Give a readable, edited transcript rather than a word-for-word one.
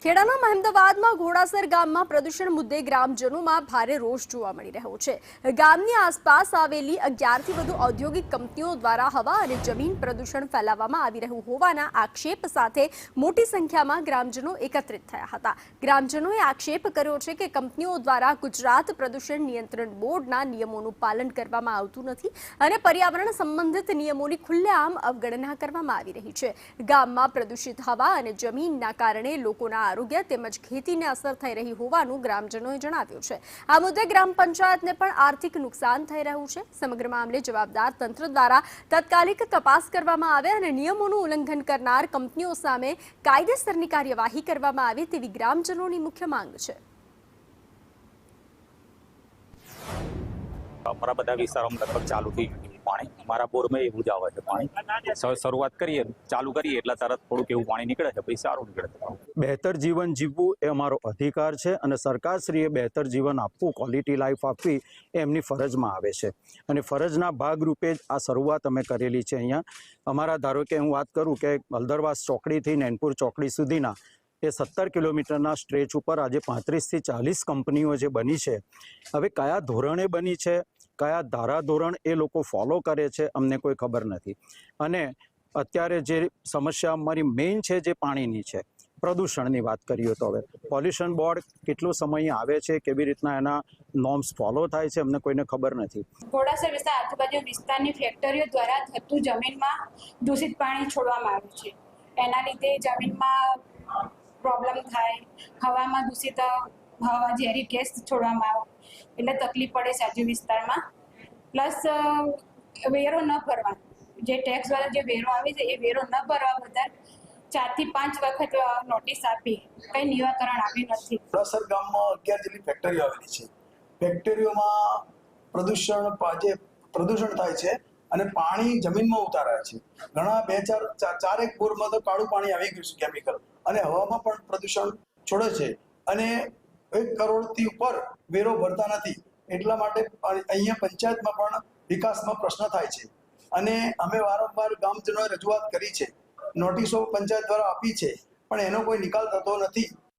ખેડાના મહેમદાવાદમાં ઘોડાસર ગામમાં પ્રદૂષણ મુદ્દે ગ્રામજનોમાં ભારે રોષ જોવા મળી રહ્યો છે। ગામની આસપાસ આવેલી 11થી વધુ ઔદ્યોગિક કંપનીઓ દ્વારા હવા અને જમીન પ્રદૂષણ ફેલાવવામાં આવી રહ્યું હોવાના આક્ષેપ સાથે મોટી સંખ્યામાં ગ્રામજનો એકત્રિત થયા હતા। ગ્રામજનોએ આક્ષેપ કર્યો છે કે કંપનીઓ દ્વારા ગુજરાત પ્રદૂષણ નિયંત્રણ બોર્ડના નિયમોનું પાલન કરવામાં આવતું નથી અને પર્યાવરણ સંબંધિત નિયમોની ખુલ્લેઆમ અવગણના કરવામાં આવી રહી છે। ગામમાં પ્રદૂષિત હવા અને જમીનના કારણે લોકોના આરોગ્ય તેમજ ખેતીને અસર થઈ રહી હોવાનું ગ્રામજનોએ જણાવ્યું છે। આ મુદ્દે ગ્રામ પંચાયતને પણ આર્થિક નુકસાન થઈ રહ્યું છે। સમગ્ર મામલે જવાબદાર તંત્ર દ્વારા તાત્કાલિક તપાસ કરવામાં આવે અને નિયમોનું ઉલ્લંઘન કરનાર કંપનીઓ સામે કાયદેસરની કાર્યવાહી કરવામાં આવે તેવી ગ્રામજનોની મુખ્ય માંગ છે। અમારા બધા વિસ્તારોમાં લગભગ ચાલુ થઈ ગયું પાણી। મારા બોરમાં એવું જ આવે છે પાણી। શરૂઆત કરીએ ચાલુ કરીએ એટલે તરત થોડુંક એવું પાણી નીકળે છે, પછી સારું નીકળે છે। બહેતર જીવન જીવવું એ અમારો અધિકાર છે અને સરકારશ્રીએ બહેતર જીવન આપવું, ક્વોલિટી લાઈફ આપવી એ એમની ફરજમાં આવે છે અને ફરજના ભાગરૂપે જ આ શરૂઆત અમે કરેલી છે। અહીંયા અમારા ધારો કે હું વાત કરું કે હલદરવાસ ચોકડીથી નૈનપુર ચોકડી સુધીના એ 17 કિલોમીટરના સ્ટ્રેચ ઉપર આજે 35થી 40 કંપનીઓ જે બની છે, હવે કયા ધોરણે બની છે, કયા ધારાધોરણ એ લોકો ફોલો કરે છે, અમને કોઈ ખબર નથી। અને અત્યારે જે સમસ્યા અમારી મેઇન છે જે પાણીની છે, પ્રદૂષણની વાત કરીએ તો હવે પોલ્યુશન બોર્ડ કેટલો સમય આવે છે, કેવી રીતના એના નોર્મ્સ ફોલો થાય છે, અમને કોઈને ખબર નથી। ઘોડાસર વિસ્તાર આજુબાજુ વિસ્તારની ફેક્ટરીઓ દ્વારા થતું જમીનમાં દૂષિત પાણી છોડવામાં આવે છે। એના લીધે જમીનમાં પ્રોબ્લેમ થાય, હવામાં દૂષિત હવા ઝેરી ગેસ છોડવામાં આવે એટલે તકલીફ પડે છે આજુ વિસ્તારમાં। પ્લસ વેરો ન ભરવાનો, જે ટેક્સ વાળા જે વેરો આવે છે એ વેરો ન ભરવા બદલ 4 થી 5 વખત નોટિસ આપી કઈ નિરાકરણ આવ્યું નથી। ઘોડાસર ગામમાં 11 જેટલી ફેક્ટરીઓ આવેલી છે। ફેક્ટરીઓમાં પ્રદૂષણ થાય છે અને પાણી જમીનમાં ઉતારાય છે। ઘણા ચારેક બોરમાં તો કાળું પાણી આવી ગયું છે કેમિકલ, અને હવામાં પણ પ્રદૂષણ છોડે છે અને 1 કરોડથી ઉપર વેરો ભરતા નથી। એટલા માટે અહીંયા પંચાયતમાં પણ વિકાસમાં પ્રશ્ન થાય છે અને અમે વારંવાર ગામજનોએ રજૂઆત કરી છે, નોટિસો પંચાયત દ્વારા આપી છે, પણ એનો કોઈ નિકાલ થતો નથી।